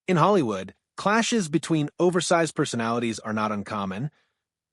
In Hollywood, clashes between oversized personalities are not uncommon,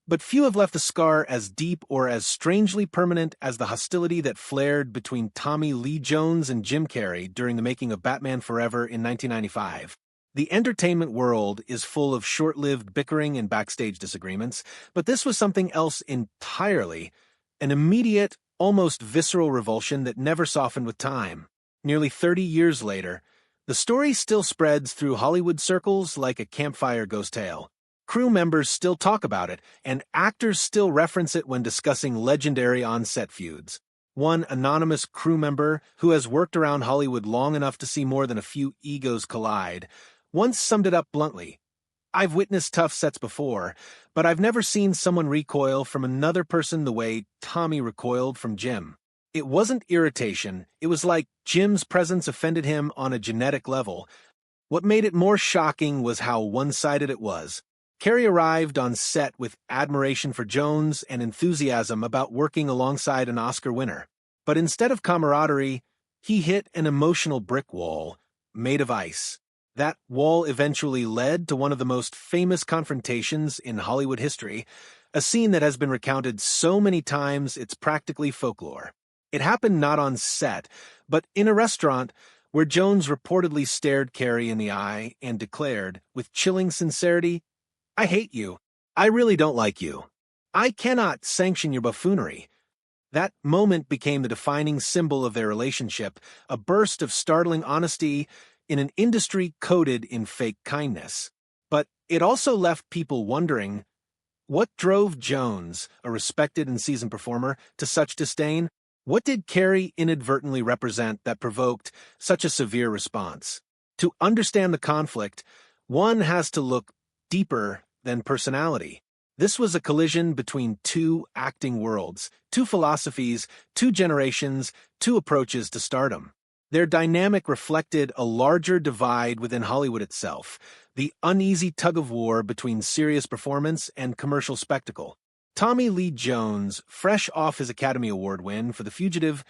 but few have left a scar as deep or as strangely permanent as the hostility that flared between Tommy Lee Jones and Jim Carrey during the making of Batman Forever in 1995. The entertainment world is full of short-lived bickering and backstage disagreements, but this was something else entirely, an immediate, almost visceral revulsion that never softened with time. Nearly 30 years later, the story still spreads through Hollywood circles like a campfire ghost tale. Crew members still talk about it, and actors still reference it when discussing legendary on-set feuds. One anonymous crew member, who has worked around Hollywood long enough to see more than a few egos collide, once summed it up bluntly. "I've witnessed tough sets before, but I've never seen someone recoil from another person the way Tommy recoiled from Jim. It wasn't irritation, it was like Jim's presence offended him on a genetic level. What made it more shocking was how one-sided it was. Carrey arrived on set with admiration for Jones and enthusiasm about working alongside an Oscar winner. But instead of camaraderie, he hit an emotional brick wall, made of ice. That wall eventually led to one of the most famous confrontations in Hollywood history, a scene that has been recounted so many times it's practically folklore. It happened not on set, but in a restaurant where Jones reportedly stared Carrey in the eye and declared, with chilling sincerity, "I hate you. I really don't like you. I cannot sanction your buffoonery." That moment became the defining symbol of their relationship, a burst of startling honesty in an industry coated in fake kindness. But it also left people wondering, what drove Jones, a respected and seasoned performer, to such disdain? What did Carrey inadvertently represent that provoked such a severe response? To understand the conflict, one has to look deeper than personality. This was a collision between two acting worlds, two philosophies, two generations, two approaches to stardom. Their dynamic reflected a larger divide within Hollywood itself, the uneasy tug-of-war between serious performance and commercial spectacle. Tommy Lee Jones, fresh off his Academy Award win for The Fugitive,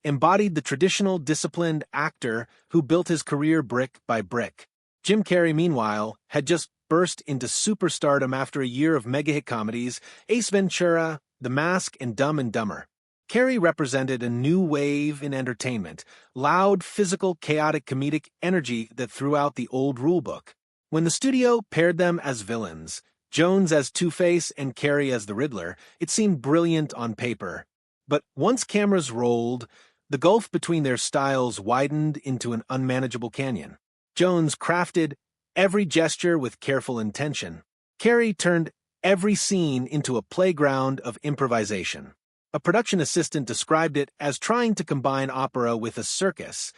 embodied the traditional disciplined actor who built his career brick by brick. Jim Carrey, meanwhile, had just burst into superstardom after a year of mega-hit comedies, Ace Ventura, The Mask, and Dumb and Dumber. Carrey represented a new wave in entertainment, loud, physical, chaotic comedic energy that threw out the old rulebook. When the studio paired them as villains, Jones as Two-Face and Carrey as the Riddler, it seemed brilliant on paper. But once cameras rolled, the gulf between their styles widened into an unmanageable canyon. Jones crafted every gesture with careful intention. Carrey turned every scene into a playground of improvisation. A production assistant described it as trying to combine opera with a circus.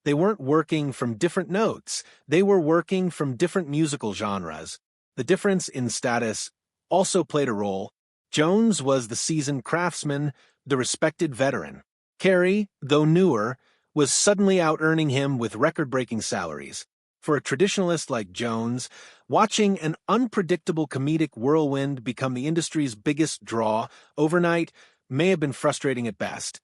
They weren't working from different notes, they were working from different musical genres. The difference in status also played a role. Jones was the seasoned craftsman, the respected veteran. Carrey, though newer, was suddenly out-earning him with record-breaking salaries. For a traditionalist like Jones, watching an unpredictable comedic whirlwind become the industry's biggest draw overnight may have been frustrating at best,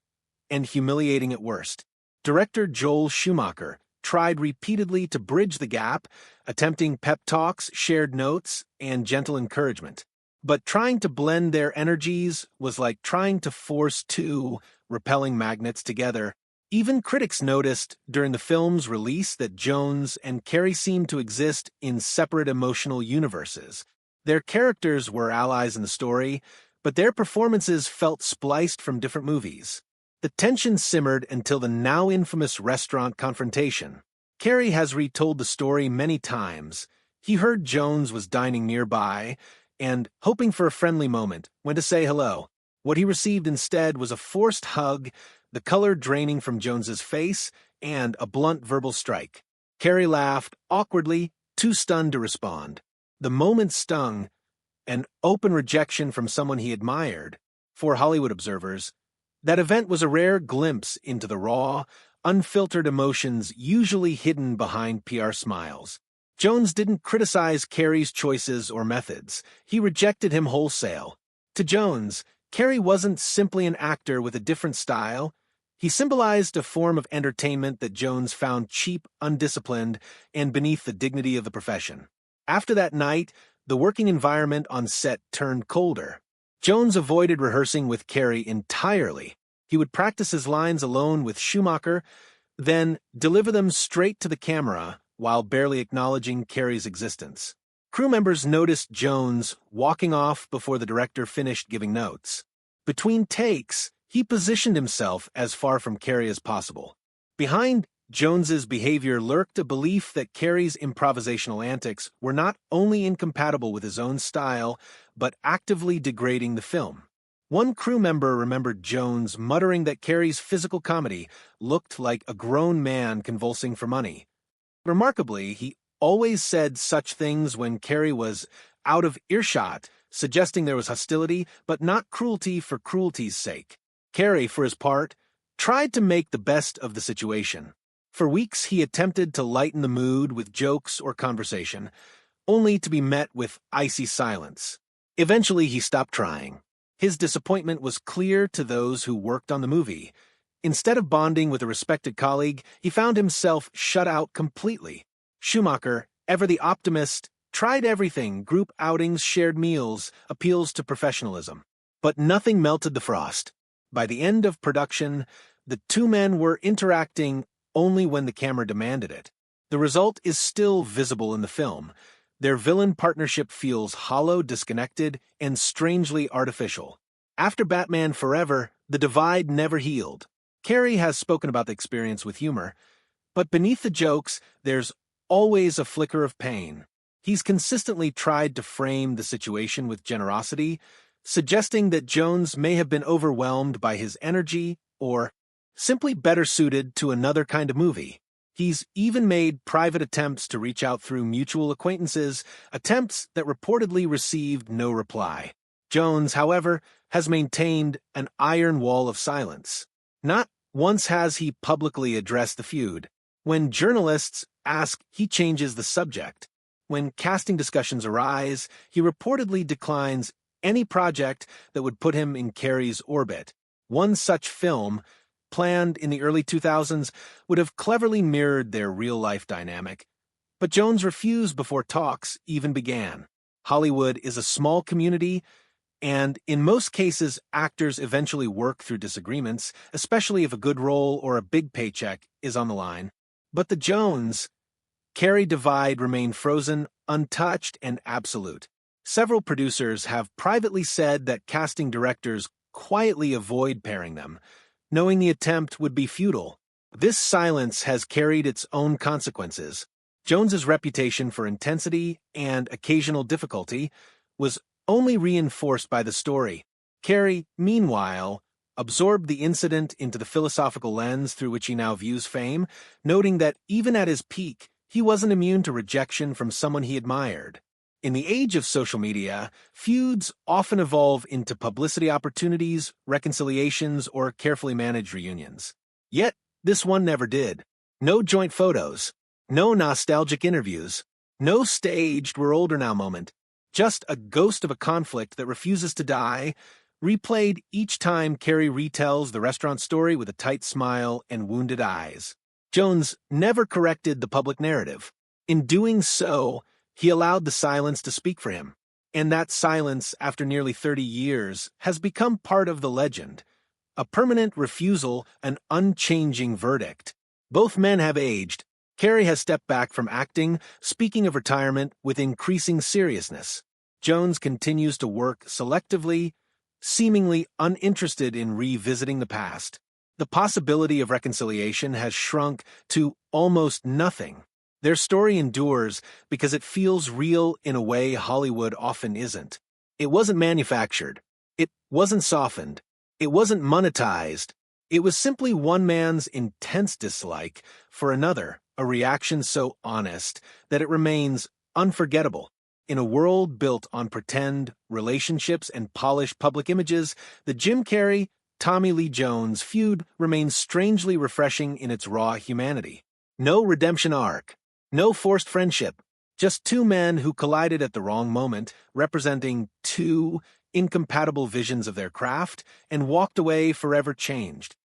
and humiliating at worst. Director Joel Schumacher tried repeatedly to bridge the gap, attempting pep talks, shared notes, and gentle encouragement. But trying to blend their energies was like trying to force two repelling magnets together. Even critics noticed during the film's release that Jones and Carrey seemed to exist in separate emotional universes. Their characters were allies in the story, but their performances felt spliced from different movies. The tension simmered until the now infamous restaurant confrontation. Carrey has retold the story many times. He heard Jones was dining nearby and, hoping for a friendly moment, went to say hello. What he received instead was a forced hug, the color draining from Jones's face, and a blunt verbal strike. Carrey laughed, awkwardly, too stunned to respond. The moment stung, an open rejection from someone he admired. For Hollywood observers, that event was a rare glimpse into the raw, unfiltered emotions usually hidden behind PR smiles. Jones didn't criticize Carrey's choices or methods. He rejected him wholesale. To Jones, Carrey wasn't simply an actor with a different style. He symbolized a form of entertainment that Jones found cheap, undisciplined, and beneath the dignity of the profession. After that night, the working environment on set turned colder. Jones avoided rehearsing with Carrey entirely. He would practice his lines alone with Schumacher, then deliver them straight to the camera while barely acknowledging Carrey's existence. Crew members noticed Jones walking off before the director finished giving notes. Between takes, he positioned himself as far from Carrey as possible. Behind Jones's behavior lurked a belief that Carrey's improvisational antics were not only incompatible with his own style, but actively degrading the film. One crew member remembered Jones muttering that Carrey's physical comedy looked like a grown man convulsing for money. Remarkably, he always said such things when Carrey was out of earshot, suggesting there was hostility, but not cruelty for cruelty's sake. Carrey, for his part, tried to make the best of the situation. For weeks he attempted to lighten the mood with jokes or conversation, only to be met with icy silence. Eventually he stopped trying. His disappointment was clear to those who worked on the movie. Instead of bonding with a respected colleague, he found himself shut out completely. Schumacher, ever the optimist, tried everything: group outings, shared meals, appeals to professionalism. But nothing melted the frost. By the end of production, the two men were interacting only when the camera demanded it. The result is still visible in the film. Their villain partnership feels hollow, disconnected, and strangely artificial. After Batman Forever, the divide never healed. Carrey has spoken about the experience with humor, but beneath the jokes, there's always a flicker of pain. He's consistently tried to frame the situation with generosity, suggesting that Jones may have been overwhelmed by his energy or simply better suited to another kind of movie. He's even made private attempts to reach out through mutual acquaintances, attempts that reportedly received no reply. Jones, however, has maintained an iron wall of silence. Not once has he publicly addressed the feud. When journalists ask, he changes the subject. When casting discussions arise, he reportedly declines any project that would put him in Carrey's orbit. One such film, planned in the early 2000s, would have cleverly mirrored their real-life dynamic. But Jones refused before talks even began. Hollywood is a small community, and in most cases, actors eventually work through disagreements, especially if a good role or a big paycheck is on the line. But the Jones-Carrey divide remained frozen, untouched, and absolute. Several producers have privately said that casting directors quietly avoid pairing them, knowing the attempt would be futile. This silence has carried its own consequences. Jones's reputation for intensity and occasional difficulty was only reinforced by the story. Carrey, meanwhile, absorbed the incident into the philosophical lens through which he now views fame, noting that even at his peak, he wasn't immune to rejection from someone he admired. In the age of social media, feuds often evolve into publicity opportunities, reconciliations, or carefully managed reunions. Yet, this one never did. No joint photos, no nostalgic interviews, no staged "we're older now" moment. Just a ghost of a conflict that refuses to die, replayed each time Carrey retells the restaurant story with a tight smile and wounded eyes. Jones never corrected the public narrative. In doing so, he allowed the silence to speak for him. And that silence, after nearly 30 years, has become part of the legend. A permanent refusal, an unchanging verdict. Both men have aged. Carrey has stepped back from acting, speaking of retirement with increasing seriousness. Jones continues to work selectively, seemingly uninterested in revisiting the past. The possibility of reconciliation has shrunk to almost nothing. Their story endures because it feels real in a way Hollywood often isn't. It wasn't manufactured. It wasn't softened. It wasn't monetized. It was simply one man's intense dislike for another, a reaction so honest that it remains unforgettable. In a world built on pretend relationships and polished public images, the Jim Carrey, Tommy Lee Jones feud remains strangely refreshing in its raw humanity. No redemption arc. No forced friendship, just two men who collided at the wrong moment, representing two incompatible visions of their craft, and walked away forever changed.